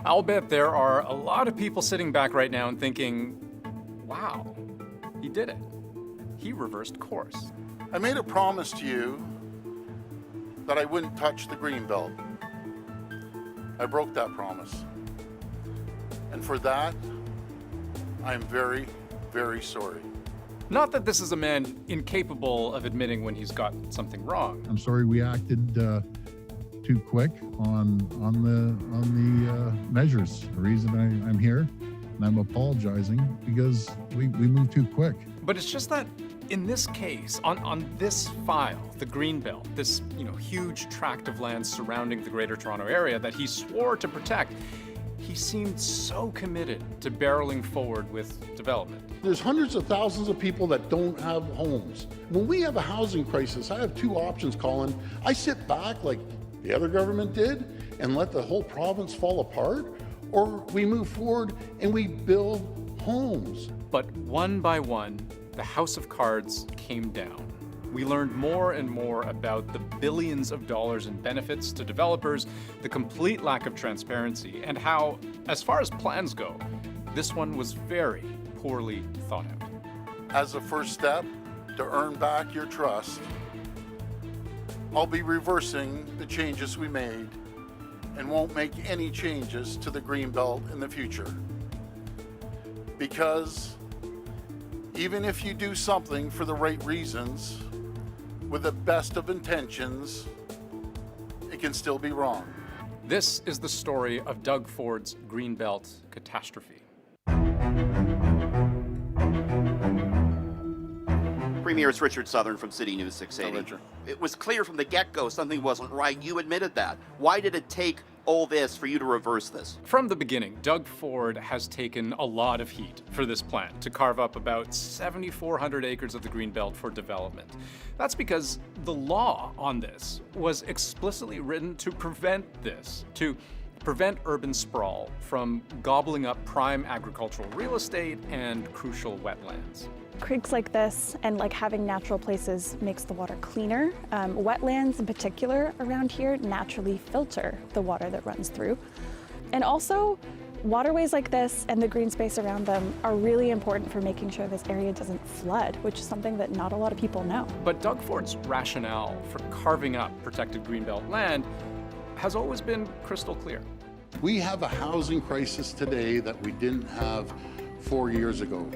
I'll bet there are a lot of people sitting back right now and thinking, wow, he did it. He reversed course. I made a promise to you that I wouldn't touch the Greenbelt. I broke that promise. And for that, I am very, very sorry. Not that this is a man incapable of admitting when he's got something wrong. I'm sorry we acted too quick on the measures. The reason I'm here, and I'm apologizing because we moved too quick. But it's just that in this case, on this file, the Greenbelt, this huge tract of land surrounding the Greater Toronto Area that he swore to protect, he seemed so committed to barreling forward with development. There's hundreds of thousands of people that don't have homes. When we have a housing crisis, I have two options, Colin. I sit back like the other government did and let the whole province fall apart, or we move forward and we build homes. But one by one, the house of cards came down. We learned more and more about the billions of dollars in benefits to developers, the complete lack of transparency, and how, as far as plans go, this one was very poorly thought out. As a first step to earn back your trust, I'll be reversing the changes we made and won't make any changes to the Greenbelt in the future. Because even if you do something for the right reasons, with the best of intentions, it can still be wrong. This is the story of Doug Ford's Greenbelt catastrophe. Premier, it's Richard Southern from City News 680. Hello, Richard. It was clear from the get-go something wasn't right. You admitted that. Why did it take all this for you to reverse this? From the beginning, Doug Ford has taken a lot of heat for this plan to carve up about 7,400 acres of the Greenbelt for development. That's because the law on this was explicitly written to prevent this, to prevent urban sprawl from gobbling up prime agricultural real estate and crucial wetlands. Creeks like this and like having natural places makes the water cleaner. Wetlands in particular around here naturally filter the water that runs through. And also, waterways like this and the green space around them are really important for making sure this area doesn't flood, which is something that not a lot of people know. But Doug Ford's rationale for carving up protected Greenbelt land has always been crystal clear. We have a housing crisis today that we didn't have 4 years ago.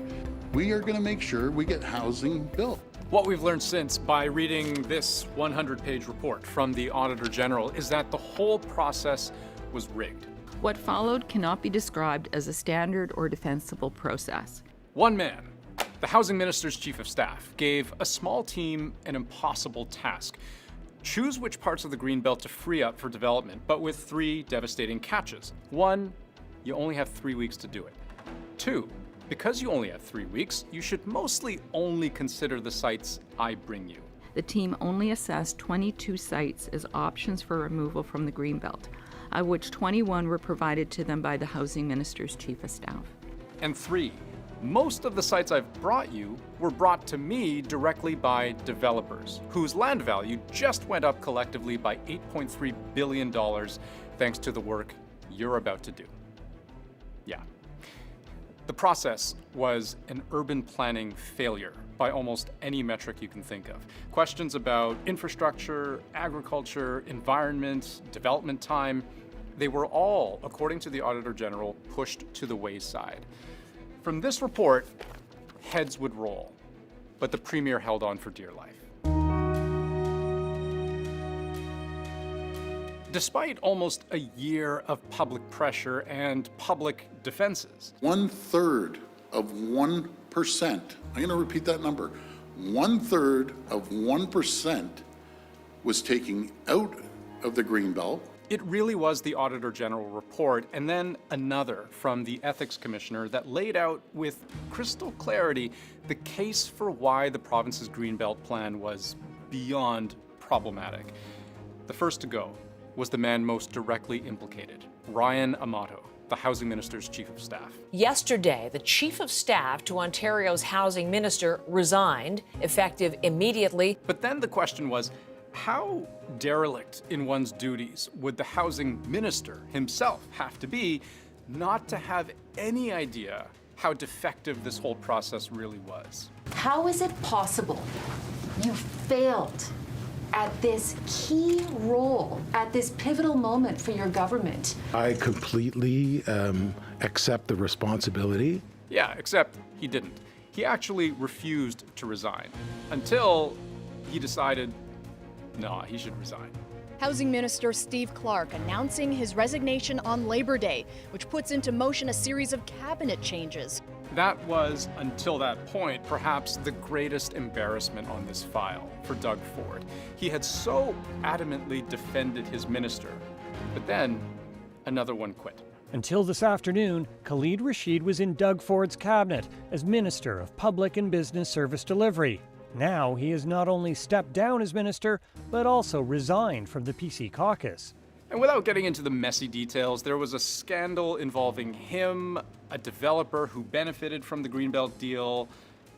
We are going to make sure we get housing built. What we've learned since by reading this 100-page report from the Auditor General is that the whole process was rigged. What followed cannot be described as a standard or defensible process. One man, the Housing Minister's Chief of Staff, gave a small team an impossible task. Choose which parts of the Greenbelt to free up for development, but with 3 devastating catches. 1, you only have 3 weeks to do it. 2, because you only have 3 weeks, you should mostly only consider the sites I bring you. The team only assessed 22 sites as options for removal from the Greenbelt, of which 21 were provided to them by the Housing Minister's Chief of Staff. And 3, most of the sites I've brought you were brought to me directly by developers, whose land value just went up collectively by $8.3 billion thanks to the work you're about to do. Yeah. The process was an urban planning failure by almost any metric you can think of. Questions about infrastructure, agriculture, environment, development time, they were all, according to the Auditor General, pushed to the wayside. From this report, heads would roll, but the Premier held on for dear life. Despite almost a year of public pressure and public defenses. 1/3 of 1%, I'm going to repeat that number, 1/3 of 1% was taken out of the Greenbelt. It really was the Auditor General report and then another from the Ethics Commissioner that laid out with crystal clarity the case for why the province's Greenbelt plan was beyond problematic. The first to go was the man most directly implicated, Ryan Amato, the Housing Minister's Chief of Staff. Yesterday, the Chief of Staff to Ontario's Housing Minister resigned, effective immediately. But then the question was, How derelict in one's duties would the housing minister himself have to be not to have any idea how defective this whole process really was? How is it possible you failed at this key role, at this pivotal moment for your government? I completely accept the responsibility. Yeah, except he didn't. He actually refused to resign until he decided, no, he should resign. Housing Minister Steve Clark announcing his resignation on Labor Day, which puts into motion a series of cabinet changes. That was, until that point, perhaps the greatest embarrassment on this file for Doug Ford. He had so adamantly defended his minister, but then another one quit. Until this afternoon, Khalid Rashid was in Doug Ford's cabinet as Minister of Public and Business Service Delivery. Now he has not only stepped down as minister, but also resigned from the PC caucus. And without getting into the messy details, there was a scandal involving him, a developer who benefited from the Greenbelt deal,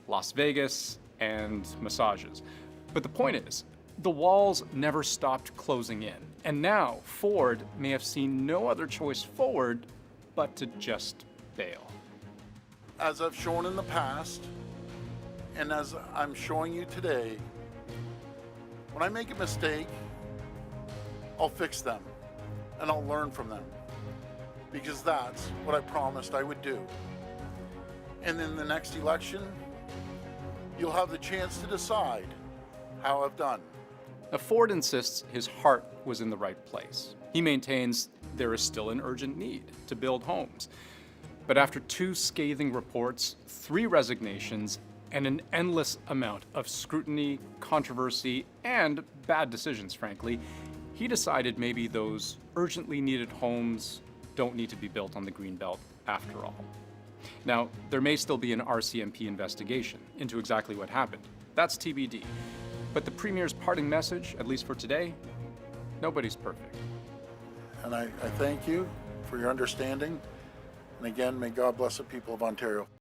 Las Vegas, and massages. But the point is, the walls never stopped closing in. And now Ford may have seen no other choice forward but to just bail. As I've shown in the past, and as I'm showing you today, when I make a mistake, I'll fix them and I'll learn from them, because that's what I promised I would do. And in the next election, you'll have the chance to decide how I've done. Now, Ford insists his heart was in the right place. He maintains there is still an urgent need to build homes. But after 2 scathing reports, 3 resignations, and an endless amount of scrutiny, controversy, and bad decisions, frankly, he decided maybe those urgently needed homes don't need to be built on the Greenbelt after all. Now, there may still be an RCMP investigation into exactly what happened. That's TBD. But the Premier's parting message, at least for today, nobody's perfect. And I thank you for your understanding. And again, may God bless the people of Ontario.